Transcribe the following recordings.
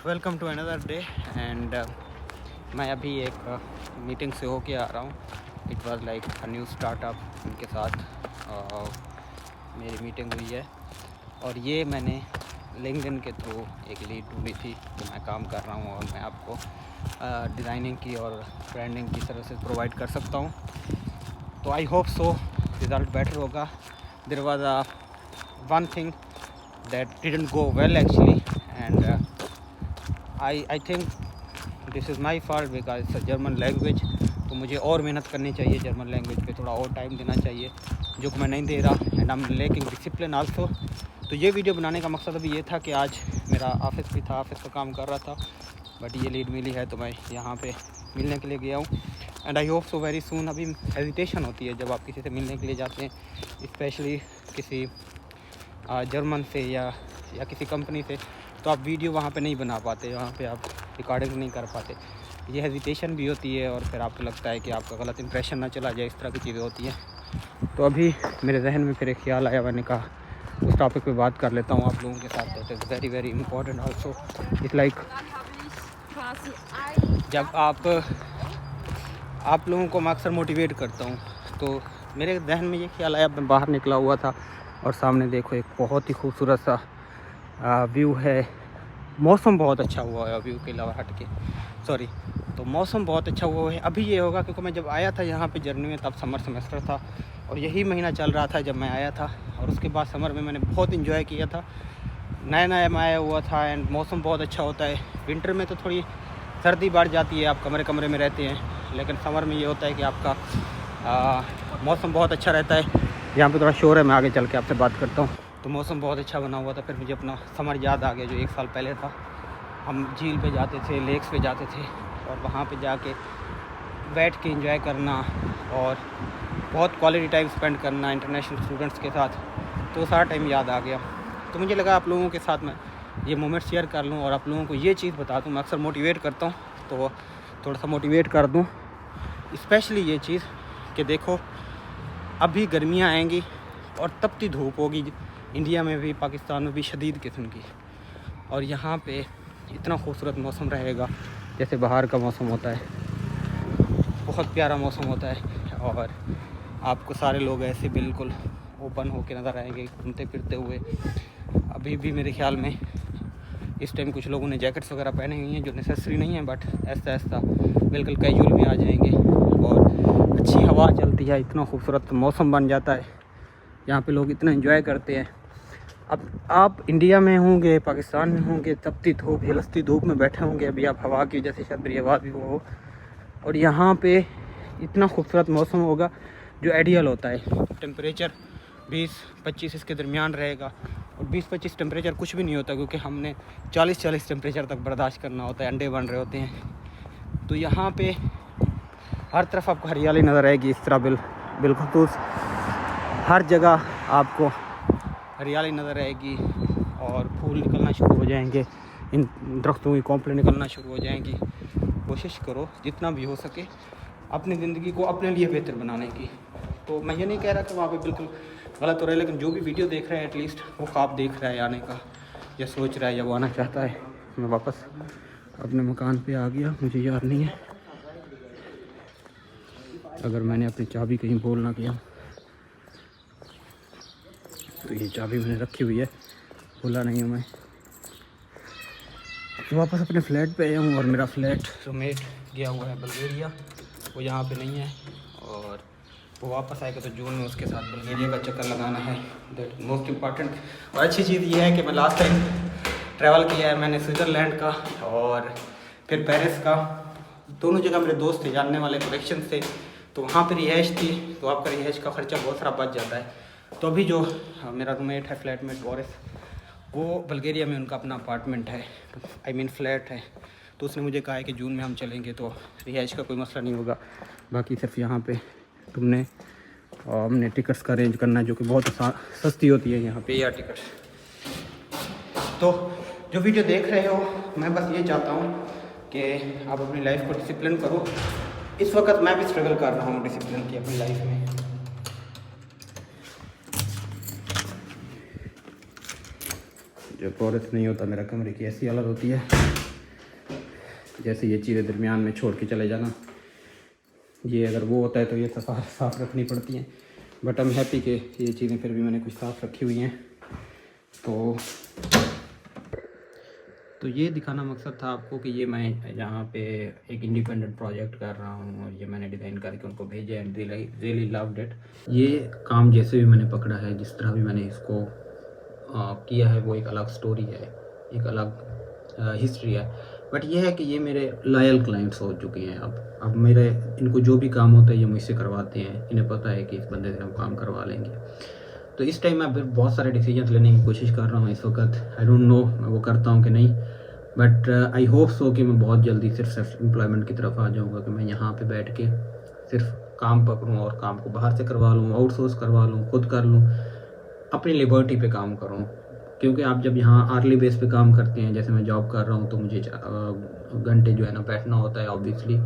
Welcome to another day and मैं अभी एक मीटिंग से होके आ रहा हूँ। It was like a new startup, उनके साथ मेरी मीटिंग हुई है और ये मैंने लिंक्डइन के थ्रू एक लीड ढूंढी थी कि मैं काम कर रहा हूँ और मैं आपको डिज़ाइनिंग की और ब्रांडिंग की सर्विसेज प्रोवाइड कर सकता हूँ। तो I hope so result better होगा। There was a one thing that didn't go well actually and I think this is my fault because it's a German language। तो मुझे और मेहनत करनी चाहिए, जर्मन लैंग्वेज पे थोड़ा और टाइम देना चाहिए, जो कि मैं नहीं दे रहा। And I am lacking discipline also. तो ये वीडियो बनाने का मकसद अभी ये था कि आज मेरा ऑफिस भी था, ऑफिस का काम कर रहा था, बट ये लीड मिली है तो मैं यहाँ पे मिलने के लिए गया हूँ। And I hope so very soon. अभी हेजिटेशन होती है जब आप किसी से मिलने के लिए जाते हैं, स्पेशली किसी जर्मन से या किसी कंपनी से, तो आप वीडियो वहाँ पे नहीं बना पाते, वहाँ पे आप रिकॉर्डिंग नहीं कर पाते। ये हेजिटेशन भी होती है और फिर आपको लगता है कि आपका गलत इंप्रेशन ना चला जाए, इस तरह की चीज़ें होती हैं। तो अभी मेरे जहन में फिर एक ख्याल आया, मैंने कहा उस टॉपिक पे बात कर लेता हूँ आप लोगों के साथ। That is very very important also. It's like जब आप लोगों को मैं अक्सर मोटिवेट करता हूँ, तो मेरे जहन में ये ख्याल आया, मैं बाहर निकला हुआ था और सामने देखो एक बहुत ही खूबसूरत सा व्यू है। मौसम बहुत अच्छा हुआ है, व्यू के अलावा हट के सॉरी, तो मौसम बहुत अच्छा हुआ है। अभी ये होगा क्योंकि मैं जब आया था यहाँ पे जर्नी में तब समर सेमेस्टर था और यही महीना चल रहा था जब मैं आया था। और उसके बाद समर में मैंने बहुत इन्जॉय किया था, नया नया मैं आया हुआ था एंड मौसम बहुत अच्छा होता है। विंटर में तो थोड़ी सर्दी बढ़ जाती है, आप कमरे में रहते हैं, लेकिन समर में ये होता है कि आपका मौसम बहुत अच्छा रहता है। यहाँ पे थोड़ा शोर है, मैं आगे चल के आपसे बात करता हूँ। तो मौसम बहुत अच्छा बना हुआ था, फिर मुझे अपना समर याद आ गया जो 1 साल पहले था। हम झील पे जाते थे, लेक्स पे जाते थे और वहाँ पे जाके बैठ के एंजॉय करना और बहुत क्वालिटी टाइम स्पेंड करना इंटरनेशनल स्टूडेंट्स के साथ। तो सारा टाइम याद आ गया। तो मुझे लगा आप लोगों के साथ मैं ये मोमेंट शेयर कर लूँ और आप लोगों को ये चीज़ बता दूँ। मैं अक्सर मोटिवेट करता हूँ, तो थोड़ा सा मोटिवेट कर दूँ, स्पेशली ये चीज़ कि देखो अभी गर्मियाँ आएंगी और तपती धूप होगी, इंडिया में भी पाकिस्तान में भी शदीद किस्म की, और यहाँ पे इतना खूबसूरत मौसम रहेगा जैसे बाहर का मौसम होता है, बहुत प्यारा मौसम होता है। और आपको सारे लोग ऐसे बिल्कुल ओपन होके नज़र आएंगे घूमते फिरते हुए। अभी भी मेरे ख्याल में इस टाइम कुछ लोगों ने जैकेट्स वगैरह पहनी हुई हैं जो नेसेसरी नहीं है, बट ऐसा ऐसा बिल्कुल कैजुअल भी आ जाएंगे और अच्छी हवा चलती है, इतना खूबसूरत मौसम बन जाता है। यहाँ पे लोग इतना एंजॉय करते हैं। अब आप इंडिया में होंगे, पाकिस्तान में होंगे, तपती धूप झलसती धूप में बैठे होंगे, अभी आप हवा की वजह से शायद मेरी आवाज़ भी हो, और यहाँ पे इतना खूबसूरत मौसम होगा जो आइडियल होता है। टेम्परेचर 20-25 इसके दरमियान रहेगा, और 20-25 टेम्परेचर कुछ भी नहीं होता क्योंकि हमने 40-40 टेम्परेचर तक बर्दाश्त करना होता है, अंडे बन रहे होते हैं। तो यहाँ पे हर तरफ आपको हरियाली नज़र आएगी, इस तरह बिलखुसूस हर जगह आपको हरियाली नज़र आएगी और फूल निकलना शुरू हो जाएंगे, इन दरख्तों की कॉम्पलें निकलना शुरू हो जाएंगी। कोशिश करो जितना भी हो सके अपनी ज़िंदगी को अपने लिए बेहतर बनाने की। तो मैं ये नहीं कह रहा कि वहाँ पे बिल्कुल गलत हो रहा है, लेकिन जो भी वीडियो देख रहे हैं एटलीस्ट वो ख्वाब देख रहा है आने का, या सोच रहा है या वो आना चाहता है। मैं वापस अपने मकान पे आ गया, मुझे याद नहीं है अगर मैंने अपनी चाबी कहीं भूल ना किया, तो ये चाबी मैंने रखी हुई है, भूला नहीं हूँ मैं। तो वापस अपने फ्लैट पे आया हूँ और मेरा फ्लैट रूममेट गया हुआ है बल्गेरिया, वो यहाँ पे नहीं है और वो वापस आएगा तो जून में उसके साथ बल्गेरिया का चक्कर लगाना है। That most important. और अच्छी चीज़ ये है कि मैं लास्ट टाइम ट्रैवल किया है मैंने स्विट्ज़रलैंड का और फिर पेरिस का, दोनों जगह मेरे दोस्त थे, जानने वाले कलेक्शन थे, तो वहाँ पर रिहाइश थी, तो आपका रिहाइश का ख़र्चा बहुत सारा बच जाता है। तो अभी जो मेरा रूममेट है, फ्लैटमेट बोरिस, वो बल्गेरिया में उनका अपना अपार्टमेंट है, आई मीन फ्लैट है, तो उसने मुझे कहा है कि जून में हम चलेंगे, तो रिहाइश का कोई मसला नहीं होगा। बाकी सिर्फ यहाँ पे तुमने हमने टिकट्स का अरेंज करना है जो कि बहुत सस्ती होती है यहाँ पे एयर टिकट्स। तो जो वीडियो देख रहे हो, मैं बस ये चाहता हूँ कि आप अपनी लाइफ को डिसिप्लिन करो। इस वक्त मैं भी स्ट्रगल कर रहा हूँ डिसिप्लिन की अपनी लाइफ में। जब फॉरेस्ट नहीं होता मेरा कमरे की ऐसी हालत होती है। जैसे ये चीज़ें दरमियान में छोड़ के चले जाना, ये अगर वो होता है तो ये साफ़ रखनी पड़ती हैं। बट आई एम हैप्पी कि ये चीज़ें फिर भी मैंने कुछ साफ़ रखी हुई हैं। तो ये दिखाना मकसद था आपको कि ये मैं यहाँ पे एक इंडिपेंडेंट प्रोजेक्ट कर रहा हूँ और ये मैंने डिज़ाइन करके उनको भेजे and they really loved it. ये काम जैसे भी मैंने पकड़ा है, जिस तरह भी मैंने इसको किया है, वो एक अलग स्टोरी है, एक अलग हिस्ट्री है। बट ये है कि ये मेरे लॉयल क्लाइंट्स हो चुके हैं। अब मेरे इनको जो भी काम होता है ये मुझसे करवाते हैं। इन्हें पता है कि इस बंदे से हम काम करवा लेंगे। तो इस टाइम मैं फिर बहुत सारे डिसीजन लेने की कोशिश कर रहा हूँ इस वक्त। आई डोंट नो मैं वो करता हूँ कि नहीं, बट आई होप सो कि मैं बहुत जल्दी सिर्फ सेल्फ एम्प्लॉयमेंट की तरफ आ जाऊँगा कि मैं यहाँ पे बैठ के सिर्फ काम पकड़ूँ और काम को बाहर से करवा लूँ, आउटसोर्स करवा लूँ, खुद कर लूँ, अपनी लिबर्टी पे काम करूँ। क्योंकि आप जब यहाँ आर्ली बेस पे काम करते हैं, जैसे मैं जॉब कर रहा हूँ, तो मुझे घंटे जो है ना बैठना होता है। ऑब्वियसली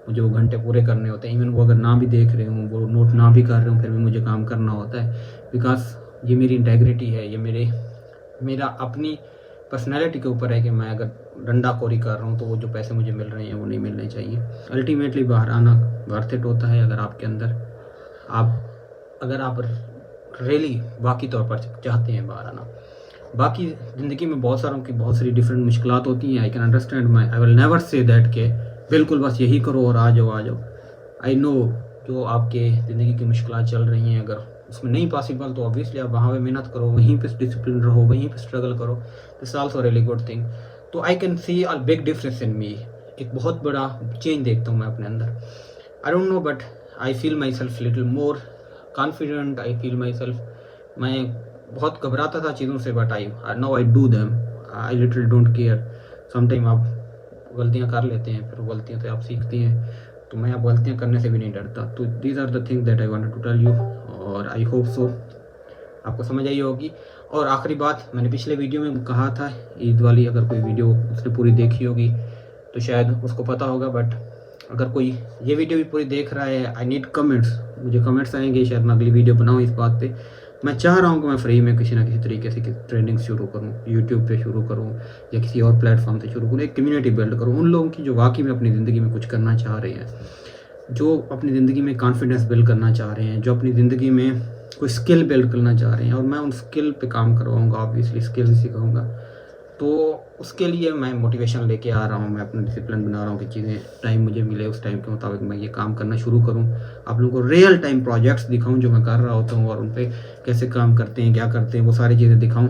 मुझे वो घंटे पूरे करने होते हैं। इवन वो अगर ना भी देख रहे हूँ, वो नोट ना भी कर रहे हूँ, फिर भी मुझे काम करना होता है। बिकॉज ये मेरी इंटेग्रिटी है, ये मेरा अपनी पर्सनैलिटी के ऊपर है कि मैं अगर डंडाखोरी कर रहा हूँ तो वो जो पैसे मुझे मिल रहे हैं वो नहीं मिलने चाहिए। अल्टीमेटली बाहर आना वर्थ इट होता है अगर आपके अंदर अगर आप रियली बाकी तौर पर चाहते हैं बाहर आना। बाकी ज़िंदगी में बहुत सारी डिफरेंट मुश्किलात होती हैं। I can understand, I will never say that के बिल्कुल बस यही करो और आ जाओ। आई नो जो आपके ज़िंदगी की मुश्किलात चल रही हैं, अगर उसमें नहीं पॉसिबल तो ऑब्वियसली आप वहाँ पे मेहनत करो, वहीं पे डिसिप्लिन रहो, वहीं पे स्ट्रगल करो। This also really good thing. तो I can see a big difference in me. एक बहुत बड़ा चेंज देखता हूँ मैं अपने अंदर। I don't know but I feel myself little more confident. I feel myself, मैं बहुत घबराता था चीज़ों से, but now I do them. I little don't care. Sometime आप गलतियाँ कर लेते हैं, फिर गलतियाँ से आप सीखते हैं, तो मैं अब गलतियाँ करने से भी नहीं डरता। तो these are the things that I wanted to tell you, और आई होप सो आपको समझ आई होगी। और आखिरी बात, मैंने पिछले वीडियो में कहा था ईद वाली, अगर कोई वीडियो उसने पूरी देखी होगी तो शायद उसको पता होगा, बट अगर कोई ये वीडियो भी पूरी देख रहा है, आई नीड कमेंट्स। मुझे कमेंट्स आएंगे, शायद मैं अगली वीडियो बनाऊँ इस बात पे। मैं चाह रहा हूँ कि मैं फ्री में किसी ना किसी तरीके से ट्रेनिंग शुरू करूँ, यूट्यूब पे शुरू करूँ या किसी और प्लेटफॉर्म से शुरू करूँ। एक कम्युनिटी बिल्ड करूँ उन लोगों की जो वाकई में अपनी ज़िंदगी में कुछ करना चाह रहे हैं, जो अपनी ज़िंदगी में कॉन्फिडेंस बिल्ड करना चाह रहे हैं, जो अपनी ज़िंदगी में कोई स्किल बिल्ड करना चाह रहे हैं। और मैं उन स्किल पे काम करवाऊँगा, ऑब्वियसली स्किल सिखाऊँगा। तो उसके लिए मैं मोटिवेशन लेके आ रहा हूँ, मैं अपना डिसिप्लिन बना रहा हूँ कि चीज़ें टाइम मुझे मिले, उस टाइम के मुताबिक मैं ये काम करना शुरू करूँ। आप लोगों को रियल टाइम प्रोजेक्ट्स दिखाऊँ जो मैं कर रहा होता हूँ, और उन पर कैसे काम करते हैं, क्या करते हैं, वो सारी चीज़ें दिखाऊँ,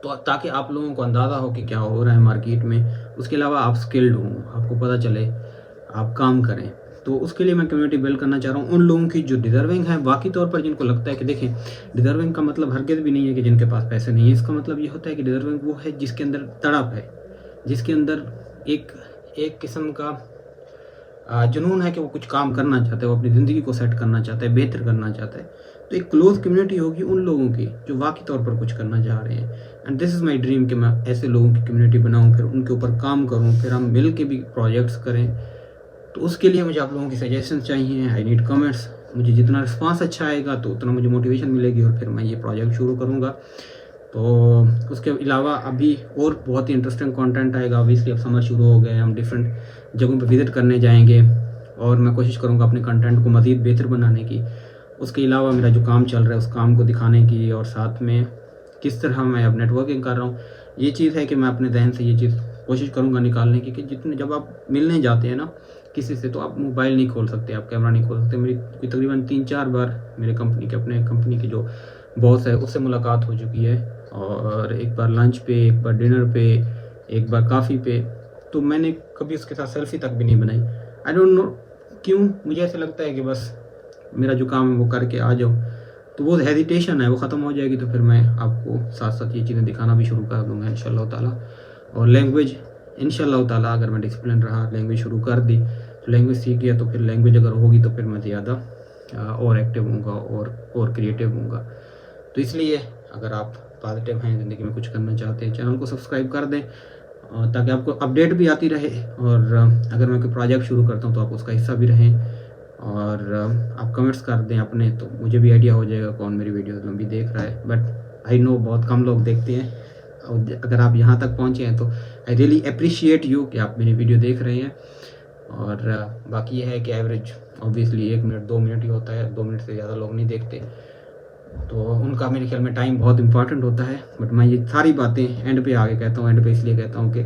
तो ताकि आप लोगों को अंदाज़ा हो कि क्या हो रहा है मार्केट में। उसके अलावा आप स्किल्ड हों, आपको पता चले, आप काम करें। तो उसके लिए मैं कम्युनिटी बिल्ड करना चाह रहा हूँ उन लोगों की जो डिज़र्विंग है। बाकी तौर पर जिनको लगता है कि देखें, डिज़र्विंग का मतलब हरगिज़ भी नहीं है कि जिनके पास पैसे नहीं है। इसका मतलब ये होता है कि डिज़र्विंग वो है जिसके अंदर तड़प है, जिसके अंदर एक किस्म का जुनून है कि वो कुछ काम करना चाहता है, वो अपनी ज़िंदगी को सेट करना चाहता है, बेहतर करना चाहता है। तो एक क्लोज कम्युनिटी होगी उन लोगों की जो वाकई तौर पर कुछ करना चाह रहे हैं। And this is my dream कि मैं ऐसे लोगों की कम्युनिटी बनाऊँ, फिर उनके ऊपर काम करूँ, फिर हम मिल के भी प्रोजेक्ट्स करें। तो उसके लिए मुझे आप लोगों की सजेशन चाहिए। I need comments. मुझे जितना रिस्पांस अच्छा आएगा तो उतना मुझे मोटिवेशन मिलेगी, और फिर मैं ये प्रोजेक्ट शुरू करूँगा। तो उसके अलावा अभी और बहुत ही इंटरेस्टिंग कंटेंट आएगा। ऑब्वियसली अब समर शुरू हो गए, हम डिफरेंट जगहों पे विज़िट करने जाएंगे, और मैं कोशिश करूँगा अपने कंटेंट को मज़ीद बेहतर बनाने की। उसके अलावा मेरा जो काम चल रहा है उस काम को दिखाने की, और साथ में किस तरह मैं अब नेटवर्किंग कर रहा हूँ। ये चीज़ है कि मैं अपने जहन से ये चीज़ कोशिश करूँगा निकालने की, कि जितने जब आप मिलने जाते हैं ना किसी से, तो आप मोबाइल नहीं खोल सकते, आप कैमरा नहीं खोल सकते। मेरी तकरीबन 3-4 बार मेरे अपने कंपनी के जो बॉस है उससे मुलाकात हो चुकी है, और एक बार लंच पे, एक बार डिनर पे, एक बार काफ़ी पे। तो मैंने कभी उसके साथ सेल्फी तक भी नहीं बनाई। आई डोंट नो क्यों, मुझे ऐसा लगता है कि बस मेरा जो काम है वो करके आ जाओ, तो वो हेजिटेशन है वो ख़त्म हो जाएगी। तो फिर मैं आपको साथ साथ ये चीज़ें दिखाना भी शुरू कर दूँगा इंशाल्लाह ताला। और लैंग्वेज इंशाल्लाह ताला, अगर मैं डिसिप्लिन रहा, लैंग्वेज शुरू कर दी, तो लैंग्वेज सीख गया, तो फिर लैंग्वेज अगर होगी तो फिर मैं ज़्यादा और एक्टिव होऊंगा और क्रिएटिव होऊंगा। तो इसलिए अगर आप पॉजिटिव हैं, ज़िंदगी में कुछ करना चाहते हैं, चैनल को सब्सक्राइब कर दें, ताकि आपको अपडेट भी आती रहे। और अगर मैं कोई प्रोजेक्ट शुरू करता हूँ तो आप उसका हिस्सा भी रहें, और आप कमेंट्स कर दें अपने, तो मुझे भी आइडिया हो जाएगा कौन मेरी वीडियो लंबी देख रहा है। बट आई नो बहुत कम लोग देखते हैं, और अगर आप यहाँ तक पहुँचे हैं तो आई रियली अप्रिशिएट यू कि आप मेरी वीडियो देख रहे हैं। और बाकी ये है कि एवरेज ऑब्वियसली 1 मिनट 2 मिनट ही होता है, 2 मिनट से ज़्यादा लोग नहीं देखते, तो उनका मेरे ख्याल में टाइम बहुत इंपॉर्टेंट होता है। बट मैं ये सारी बातें एंड पे आगे कहता हूँ, एंड पे इसलिए कहता हूँ कि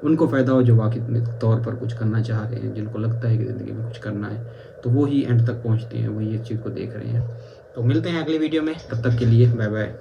उनको फ़ायदा हो जो बाकी तौर पर कुछ करना चाह रहे हैं, जिनको लगता है कि ज़िंदगी में कुछ करना है, तो वो ही एंड तक पहुँचते हैं, वही इस चीज़ को देख रहे हैं। तो मिलते हैं अगली वीडियो में, तब तक के लिए बाय बाय।